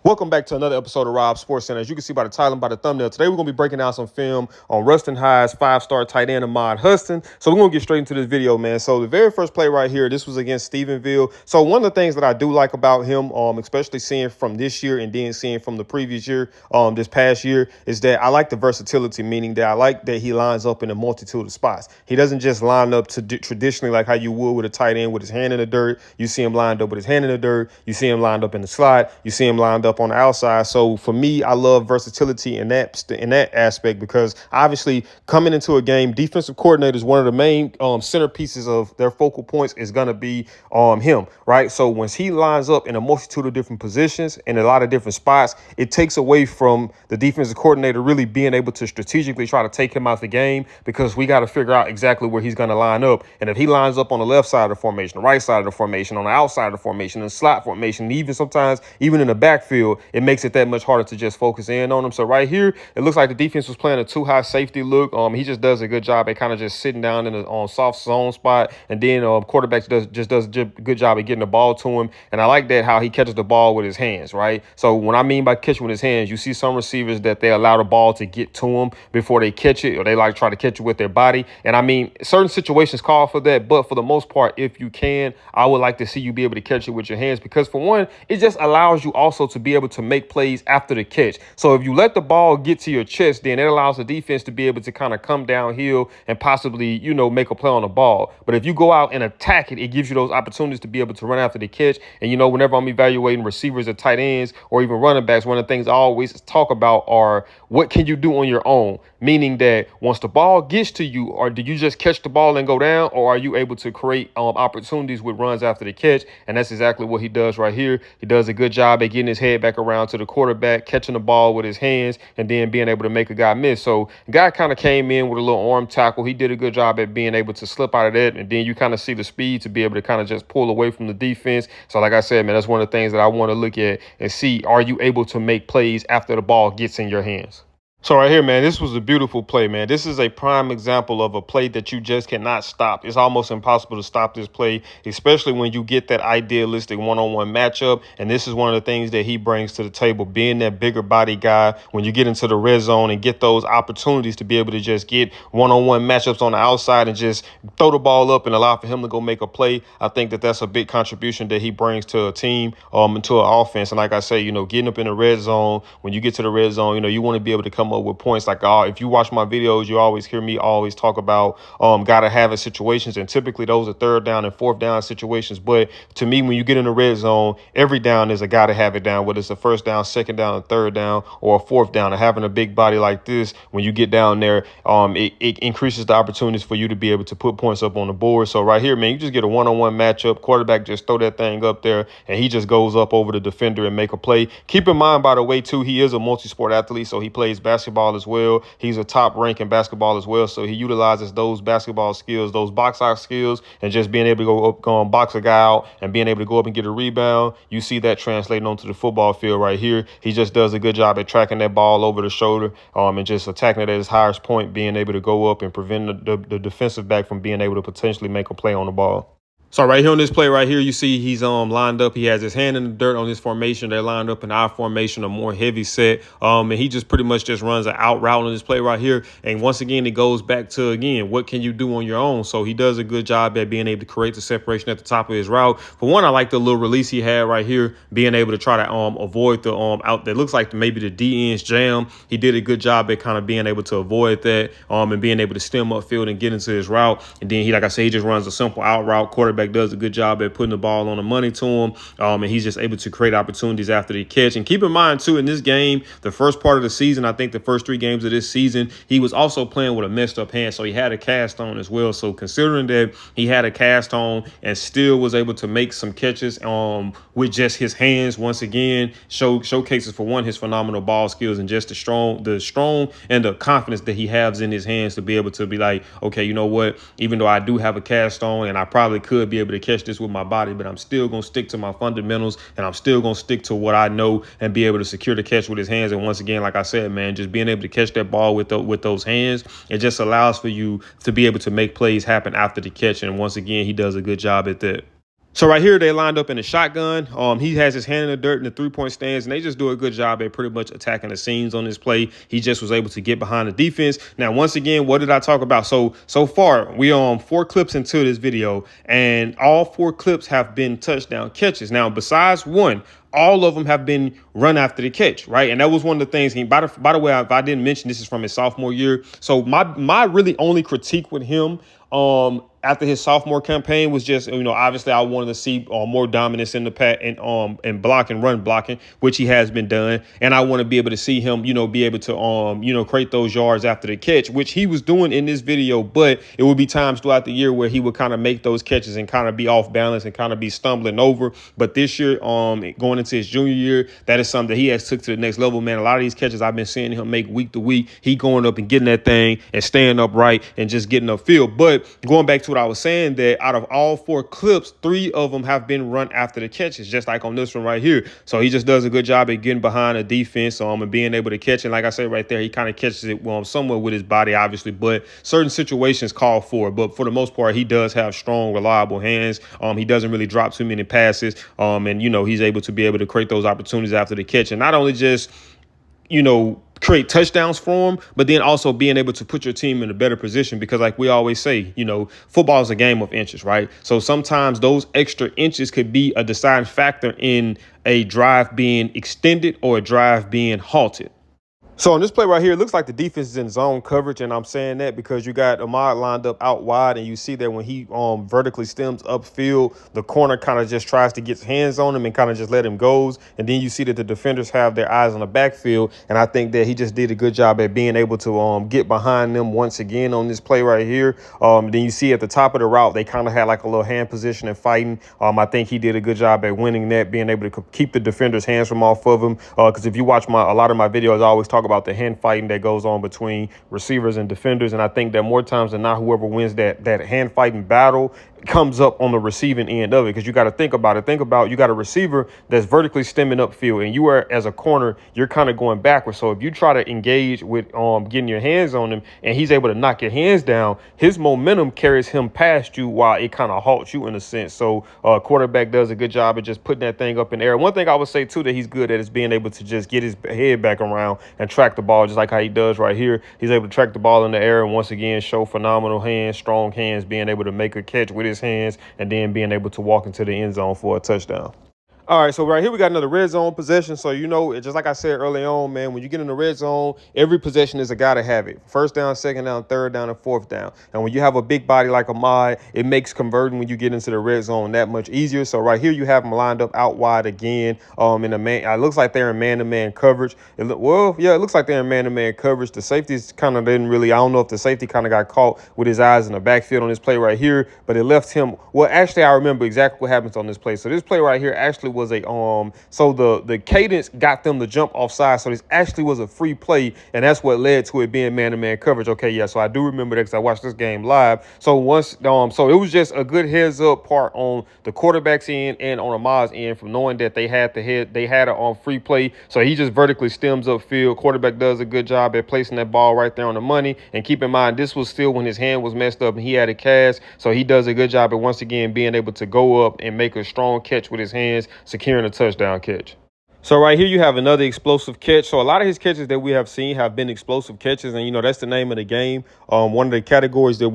Welcome back to another episode of Rob Sports Center. As you can see by the title and by the thumbnail, today we're going to be breaking down some film on Ruston High's five-star tight end Ahmad Hudson. So we're going to get straight into this video, man. So the very first play right here, this was against Stephenville. So one of the things that I do like about him, especially seeing from this year and then seeing from the previous year, this past year, is that I like the versatility, meaning that I like that he lines up in a multitude of spots. He doesn't just line up to traditionally like how you would with a tight end with his hand in the dirt. You see him lined up with his hand in the dirt. You see him lined up in the slot. You see him lined up on the outside. So for me, I love versatility in that aspect, because obviously coming into a game, defensive coordinators, one of the main centerpieces of their focal points is going to be him, right? So once he lines up in a multitude of different positions in a lot of different spots, it takes away from the defensive coordinator really being able to strategically try to take him out the game, because we got to figure out exactly where he's going to line up. And if he lines up on the left side of the formation, the right side of the formation, on the outside of the formation, in the slot formation, even sometimes even in the backfield, it makes it that much harder to just focus in on him. So right here, it looks like the defense was playing a too high safety look. He just does a good job at kind of just sitting down in a soft zone spot, and then quarterback does a good job at getting the ball to him. And I like that how he catches the ball with his hands, right? So when I mean by catching with his hands, you see some receivers that they allow the ball to get to them before they catch it, or they like try to catch it with their body. And I mean, certain situations call for that, but for the most part, if you can, I would like to see you be able to catch it with your hands, because for one, it just allows you also to be able to make plays after the catch. So if you let the ball get to your chest, then it allows the defense to be able to kind of come downhill and possibly, make a play on the ball. But if you go out and attack it, it gives you those opportunities to be able to run after the catch. And, whenever I'm evaluating receivers or tight ends or even running backs, one of the things I always talk about are what can you do on your own? Meaning that once the ball gets to you, or do you just catch the ball and go down, or are you able to create opportunities with runs after the catch? And that's exactly what he does right here. He does a good job at getting his head back around to the quarterback, catching the ball with his hands, and then being able to make a guy miss. So the guy kind of came in with a little arm tackle. He did a good job at being able to slip out of that, and then you kind of see the speed to be able to kind of just pull away from the defense. So like I said, man, that's one of the things that I want to look at and see, are you able to make plays after the ball gets in your hands? So right here, man, this was a beautiful play, man. This is a prime example of a play that you just cannot stop. It's almost impossible to stop this play, especially when you get that idealistic one-on-one matchup. And this is one of the things that he brings to the table, being that bigger body guy when you get into the red zone and get those opportunities to be able to just get one-on-one matchups on the outside and just throw the ball up and allow for him to go make a play. I think that that's a big contribution that he brings to a team, and to an offense. And like I say, getting up in the red zone, when you get to the red zone, you want to be able to come up with points. Like if you watch my videos, you always hear me always talk about gotta have it situations, and typically those are third down and fourth down situations. But to me, when you get in the red zone, every down is a gotta have it down, whether it's a first down, second down, third down, or a fourth down. And having a big body like this, when you get down there, it increases the opportunities for you to be able to put points up on the board. So right here, man, you just get a one-on-one matchup. Quarterback just throw that thing up there, and he just goes up over the defender and make a play. Keep in mind, by the way, too, he is a multi-sport athlete, so he plays basketball as well. He's a top rank in basketball as well. So he utilizes those basketball skills, those box out skills, and just being able to go and box a guy out and being able to go up and get a rebound. You see that translating onto the football field right here. He just does a good job at tracking that ball over the shoulder, and just attacking it at his highest point, being able to go up and prevent the defensive back from being able to potentially make a play on the ball. So right here on this play right here, you see he's lined up. He has his hand in the dirt on his formation. They're lined up in our formation, a more heavy set. And he just pretty much just runs an out route on this play right here. And once again, it goes back to, again, what can you do on your own? So he does a good job at being able to create the separation at the top of his route. For one, I like the little release he had right here, being able to try to avoid the out that looks like maybe the D-end's jam. He did a good job at kind of being able to avoid that, and being able to stem upfield and get into his route. And then he, like I said, he just runs a simple out route. Quarterback does a good job at putting the ball on the money to him, and he's just able to create opportunities after the catch. And keep in mind, too, in this game, the first part of the season, I think the first 3 games of this season, he was also playing with a messed up hand, so he had a cast on as well. So considering that he had a cast on and still was able to make some catches with just his hands, once again, showcases, for one, his phenomenal ball skills and just the strong and the confidence that he has in his hands to be able to be like, okay, you know what, even though I do have a cast on and I probably could be able to catch this with my body, but I'm still going to stick to my fundamentals, and I'm still going to stick to what I know and be able to secure the catch with his hands. And once again, like I said, man, just being able to catch that ball with those hands, it just allows for you to be able to make plays happen after the catch. And once again, he does a good job at that. So right here, they lined up in the shotgun. He has his hand in the dirt in the three-point stands, and they just do a good job at pretty much attacking the seams on this play. He just was able to get behind the defense. Now, once again, what did I talk about? So far, we 4 clips into this video, and all 4 clips have been touchdown catches. Now, besides one, all of them have been run after the catch, right? And that was one of the things. By the way, if I didn't mention, this is from his sophomore year. So my really only critique with him after his sophomore campaign was just, obviously I wanted to see more dominance in the pack and blocking, run blocking, which he has been done. And I want to be able to see him, be able to, create those yards after the catch, which he was doing in this video. But it would be times throughout the year where he would kind of make those catches and kind of be off balance and kind of be stumbling over. But this year, going into his junior year, that is something that he has took to the next level, man. A lot of these catches I've been seeing him make week to week, he going up and getting that thing and staying upright and just getting upfield. But going back to what I was saying, that out of all 4 clips, 3 of them have been run after the catches, just like on this one right here. So he just does a good job at getting behind the defense and being able to catch. And like I said right there, he kind of catches it somewhat with his body, obviously, but certain situations call for it. But for the most part, he does have strong, reliable hands. He doesn't really drop too many passes. And, he's able to be able to create those opportunities after the catch. And not only just, create touchdowns for them, but then also being able to put your team in a better position, because like we always say, football is a game of inches, right? So sometimes those extra inches could be a deciding factor in a drive being extended or a drive being halted. So on this play right here, it looks like the defense is in zone coverage, and I'm saying that because you got Ahmad lined up out wide, and you see that when he vertically stems upfield, the corner kind of just tries to get his hands on him and kind of just let him go. And then you see that the defenders have their eyes on the backfield, and I think that he just did a good job at being able to get behind them once again on this play right here. Then you see at the top of the route, they kind of had like a little hand position and fighting. I think he did a good job at winning that, being able to keep the defenders' hands from off of him. Because if you watch a lot of my videos, I always talk about the hand fighting that goes on between receivers and defenders. And I think that more times than not, whoever wins that hand fighting battle comes up on the receiving end of it, because you got to think about it. Think about, you got a receiver that's vertically stemming upfield, and you are, as a corner, you're kind of going backwards. So if you try to engage with getting your hands on him and he's able to knock your hands down, his momentum carries him past you while it kind of halts you in a sense. So quarterback does a good job of just putting that thing up in the air. One thing I would say too that he's good at is being able to just get his head back around and track the ball, just like how he does right here. He's able to track the ball in the air and once again show phenomenal hands, strong hands, being able to make a catch with his hands and then being able to walk into the end zone for a touchdown. All right, so right here we got another red zone possession. So, just like I said early on, man, when you get in the red zone, every possession is a guy to have it. First down, second down, third down, and fourth down. And when you have a big body like Ahmad, it makes converting when you get into the red zone that much easier. So right here you have him lined up out wide again. In the man, it looks like they're in man-to-man coverage. It looks like they're in man-to-man coverage. The safeties kind of didn't really. I don't know if the safety kind of got caught with his eyes in the backfield on this play right here, but it left him. Well, actually, I remember exactly what happens on this play. So this play right here actually was a so the cadence got them to jump offside. So this actually was a free play, and that's what led to it being man-to-man coverage. Okay, yeah. So I do remember that because I watched this game live. So so it was just a good heads up part on the quarterback's end and on Ahmad's end from knowing that they had a free play. So he just vertically stems upfield. Quarterback does a good job at placing that ball right there on the money. And keep in mind, this was still when his hand was messed up and he had a cast. So he does a good job at once again being able to go up and make a strong catch with his hands, securing a touchdown catch. So right here you have another explosive catch. So a lot of his catches that we have seen have been explosive catches, and that's the name of the game. One of the categories that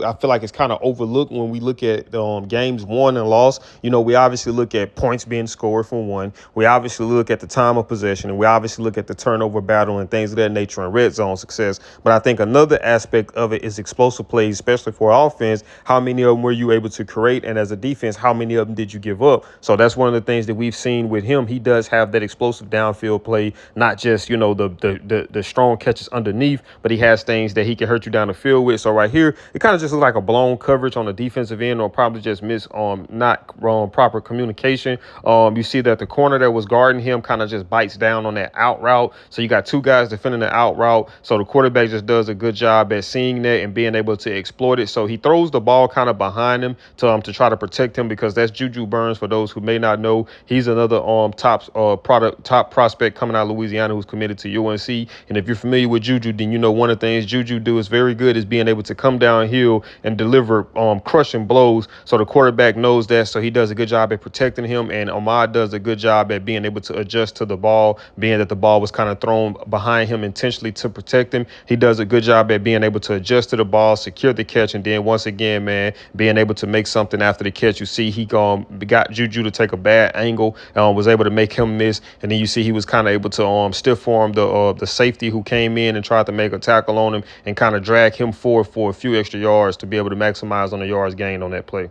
I feel like is kind of overlooked when we look at games won and lost. We obviously look at points being scored for one. We obviously look at the time of possession, and we obviously look at the turnover battle and things of that nature and red zone success. But I think another aspect of it is explosive plays, especially for offense. How many of them were you able to create, and as a defense, how many of them did you give up? So that's one of the things that we've seen with him. He does have that explosive downfield play, not just the strong catches underneath, but he has things that he can hurt you down the field with. So right here it kind of just looks like a blown coverage on the defensive end, or probably just not proper communication. You see that the corner that was guarding him kind of just bites down on that out route, so you got two guys defending the out route. So the quarterback just does a good job at seeing that and being able to exploit it. So he throws the ball kind of behind him to try to protect him, because that's Juju Burns. For those who may not know, he's another top top prospect coming out of Louisiana who's committed to UNC. And if you're familiar with Juju, then you know one of the things Juju do is very good is being able to come downhill and deliver crushing blows. So the quarterback knows that, so he does a good job at protecting him, and Ahmad does a good job at being able to adjust to the ball, being that the ball was kind of thrown behind him intentionally to protect him. He does a good job at being able to adjust to the ball, secure the catch, and then once again, man, being able to make something after the catch. You see he got Juju to take a bad angle, was able to make him miss, and then you see he was kind of able to stiff arm the safety who came in and tried to make a tackle on him and kind of drag him forward for a few extra yards to be able to maximize on the yards gained on that play.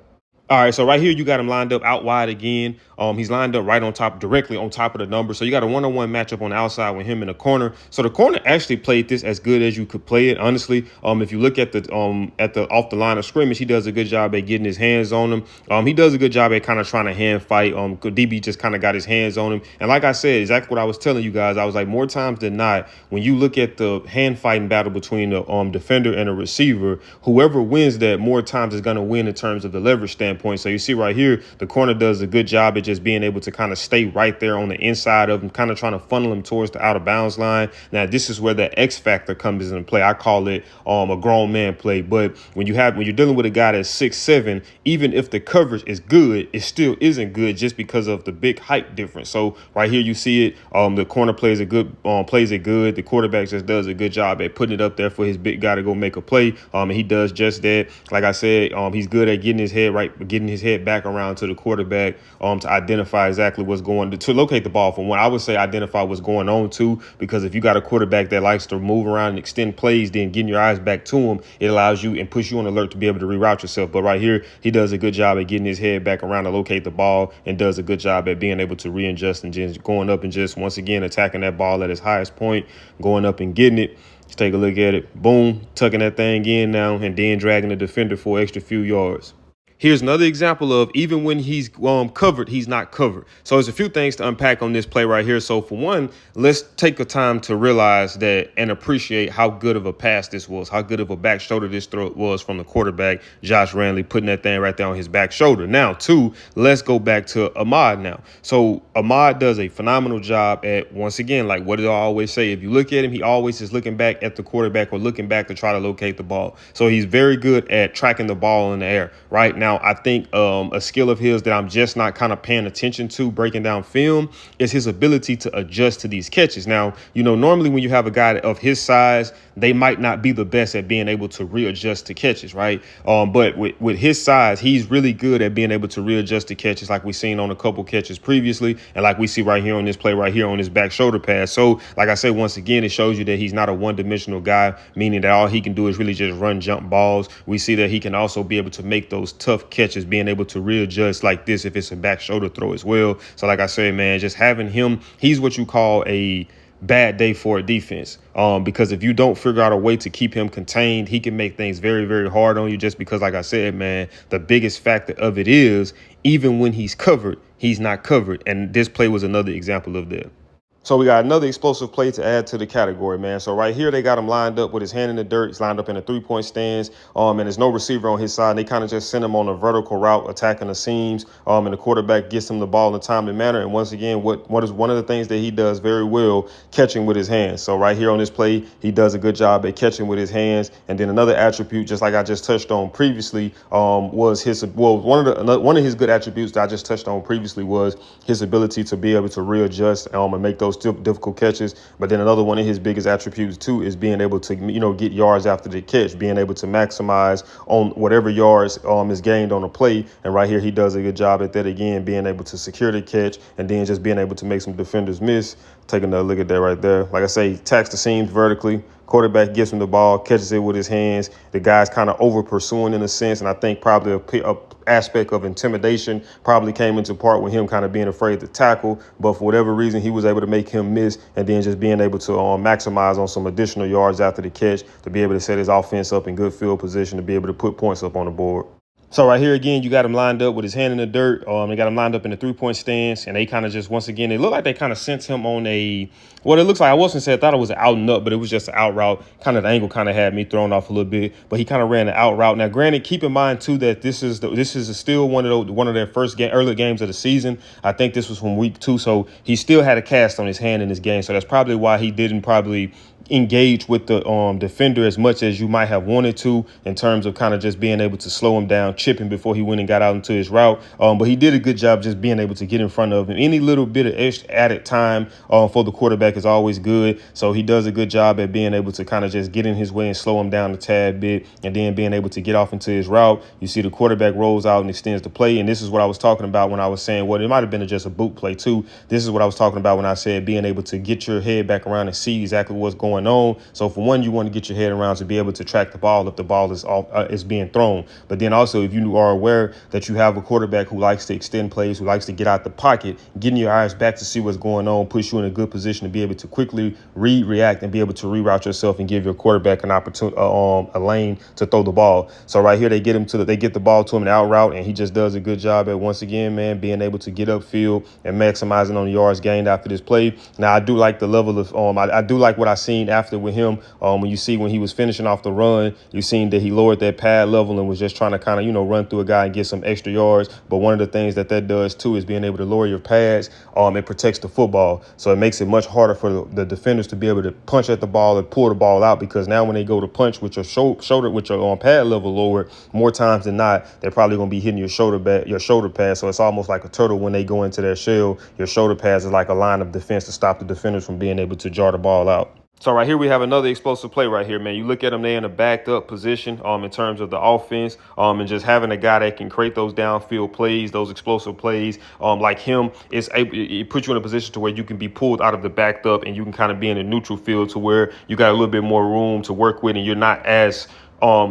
All right, so right here you got him lined up out wide again. He's lined up right on top, directly on top of the number. So you got a one-on-one matchup on the outside with him in the corner. So the corner actually played this as good as you could play it, honestly. If you look at the off the line of scrimmage, he does a good job at getting his hands on him. He does a good job at kind of trying to hand fight. DB just kind of got his hands on him. And like I said, exactly what I was telling you guys, I was like, more times than not, when you look at the hand fighting battle between the defender and a receiver, whoever wins that more times is going to win in terms of the leverage standpoint. So you see right here, the corner does a good job at just being able to kind of stay right there on the inside of him, kind of trying to funnel him towards the out of bounds line. Now, this is where the X factor comes into play. I call it a grown man play. But when you're dealing with a guy that's 6'7", even if the coverage is good, it still isn't good just because of the big height difference. So right here, you see it. The corner plays it good. The quarterback just does a good job at putting it up there for his big guy to go make a play. And he does just that. Like I said, he's good at getting his head back around to the quarterback to identify exactly what's going to locate the ball. For one, I would say identify what's going on too, because if you got a quarterback that likes to move around and extend plays, then getting your eyes back to him, it allows you and puts you on alert to be able to reroute yourself. But right here, he does a good job at getting his head back around to locate the ball and does a good job at being able to readjust and just going up and just once again attacking that ball at its highest point, going up and getting it. Let's take a look at it. Boom, tucking that thing in now and then dragging the defender for an extra few yards. Here's another example of even when he's covered, he's not covered. So there's a few things to unpack on this play right here. So for one, let's take a time to realize that and appreciate how good of a pass this was, how good of a back shoulder this throw was from the quarterback, Josh Randley, putting that thing right there on his back shoulder. Now, two, let's go back to Ahmad now. So Ahmad does a phenomenal job at, once again, like what do I always say? If you look at him, he always is looking back at the quarterback or looking back to try to locate the ball. So he's very good at tracking the ball in the air. Right now, I think a skill of his that I'm just not kind of paying attention to breaking down film is his ability to adjust to these catches. Now, normally when you have a guy of his size, they might not be the best at being able to readjust to catches, right? But with his size, he's really good at being able to readjust to catches like we've seen on a couple catches previously and like we see right here on this play right here on his back shoulder pass. So like I said, once again, it shows you that he's not a one-dimensional guy, meaning that all he can do is really just run jump balls. We see that he can also be able to make those tough catches, being able to readjust like this if it's a back shoulder throw as well. So like I said, man, just having him, he's what you call a bad day for a defense, because if you don't figure out a way to keep him contained, he can make things very, very hard on you just because, like I said, man, the biggest factor of it is even when he's covered, he's not covered. And this play was another example of that. So we got another explosive play to add to the category, man. So right here, they got him lined up with his hand in the dirt. He's lined up in a three-point stance, and there's no receiver on his side. And they kind of just send him on a vertical route, attacking the seams, and the quarterback gets him the ball in a timely manner. And once again, what is one of the things that he does very well, catching with his hands. So right here on this play, he does a good job at catching with his hands. And then another attribute, just like I just touched on previously, was one of his good attributes that I just touched on previously was his ability to be able to readjust and make those difficult catches. But then another one of his biggest attributes too is being able to get yards after the catch, being able to maximize on whatever yards is gained on a play. And right here he does a good job at that again, being able to secure the catch and then just being able to make some defenders miss. Take another look at that right there. Like I say, attacks the seams vertically. Quarterback gets him the ball, catches it with his hands. The guy's kind of over pursuing in a sense, and I think probably a aspect of intimidation probably came into part with him kind of being afraid to tackle. But for whatever reason, he was able to make him miss, and then just being able to maximize on some additional yards after the catch to be able to set his offense up in good field position to be able to put points up on the board. So right here again, you got him lined up with his hand in the dirt. They got him lined up in the 3-point stance, and they kind of just once again, they look like they kind of sent him on a what it looks like. I wasn't saying I thought it was an out and up, but it was just an out route. Kind of the angle kind of had me thrown off a little bit, but he kind of ran an out route. Now, granted, keep in mind too that this is still one of their first early games of the season. I think this was from week 2, so he still had a cast on his hand in this game. So that's probably why he didn't probably engage with the defender as much as you might have wanted to, in terms of kind of just being able to slow him down, chipping before he went and got out into his route. But he did a good job just being able to get in front of him. Any little bit of extra added time for the quarterback is always good. So he does a good job at being able to kind of just get in his way and slow him down a tad bit, and then being able to get off into his route. You see the quarterback rolls out and extends the play. And this is what I was talking about when I was saying, well, it might have been just a boot play too. This is what I was talking about when I said being able to get your head back around and see exactly what's going on. So for one, you want to get your head around to be able to track the ball if the ball is being thrown. But then also, if you are aware that you have a quarterback who likes to extend plays, who likes to get out the pocket, getting your eyes back to see what's going on puts you in a good position to be able to quickly react and be able to reroute yourself and give your quarterback an opportunity, a lane to throw the ball. So right here, they get the ball to him in out route, and he just does a good job at, once again, man, being able to get upfield and maximizing on the yards gained after this play. Now, I do like the level of I do like what I seen after with him. When you see when he was finishing off the run, you seen that he lowered that pad level and was just trying to kind of, run through a guy and get some extra yards. But one of the things that does too is being able to lower your pads. It protects the football, so it makes it much harder for the defenders to be able to punch at the ball and pull the ball out, because now when they go to punch with your shoulder with your pad level lowered, more times than not, they're probably going to be hitting your shoulder pad. So it's almost like a turtle when they go into their shell. Your shoulder pads is like a line of defense to stop the defenders from being able to jar the ball out. So right here, we have another explosive play right here, man. You look at them, they're in a backed up position in terms of the offense, and just having a guy that can create those downfield plays, those explosive plays like him, it puts you in a position to where you can be pulled out of the backed up and you can kind of be in a neutral field to where you got a little bit more room to work with, and you're not as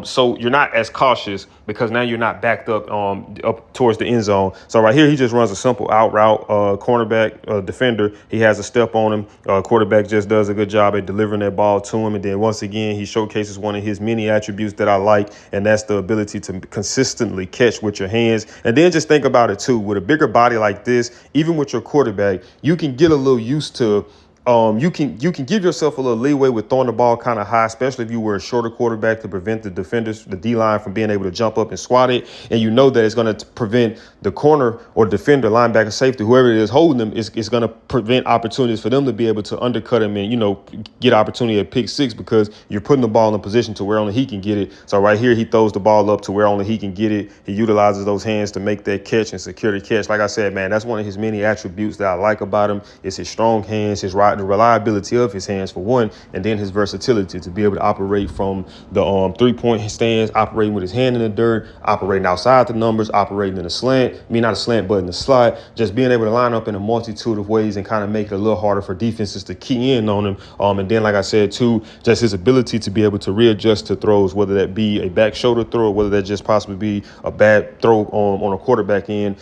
so you're not as cautious because now you're not backed up up towards the end zone. So right here, he just runs a simple out route. Cornerback, defender, he has a step on him. Quarterback just does a good job at delivering that ball to him. And then once again, he showcases one of his many attributes that I like, and that's the ability to consistently catch with your hands. And then just think about it too, with a bigger body like this, even with your quarterback, you can get a little used to you can give yourself a little leeway with throwing the ball kind of high, especially if you were a shorter quarterback, to prevent the defenders, the D-line, from being able to jump up and swat it. And you know that it's going to prevent the corner or defender, linebacker, safety, whoever it is holding them, is going to prevent opportunities for them to be able to undercut him and, get opportunity at pick six, because you're putting the ball in a position to where only he can get it. So right here, he throws the ball up to where only he can get it. He utilizes those hands to make that catch and secure the catch. Like I said, man, that's one of his many attributes that I like about him. It's his strong hands, the reliability of his hands for one, and then his versatility to be able to operate from the 3-point stance, operating with his hand in the dirt, operating outside the numbers, operating in a slant. Not a slant, but in the slot. Just being able to line up in a multitude of ways and kind of make it a little harder for defenses to key in on him. And then, like I said, too, just his ability to be able to readjust to throws, whether that be a back shoulder throw, or whether that just possibly be a bad throw on a quarterback end.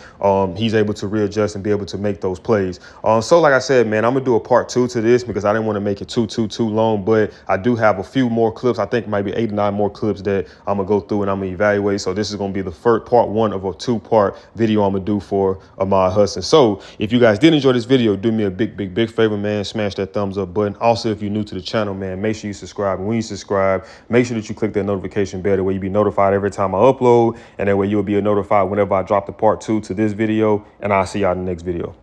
He's able to readjust and be able to make those plays. So like I said, man, I'm going to do a part 2 to this because I didn't want to make it too long, but I do have a few more clips. I think maybe 8 or 9 more clips that I'm going to go through and I'm going to evaluate. So this is going to be the first part 1 of a 2-part video I'm going to do for Ahmad Hudson. So if you guys did enjoy this video, do me a big favor, man. Smash that thumbs up button. Also, if you're new to the channel, man, make sure you subscribe. And when you subscribe, make sure that you click that notification bell, that way you'll be notified every time I upload, and that way you'll be notified whenever I drop the part 2 to this video. And I'll see y'all in the next video.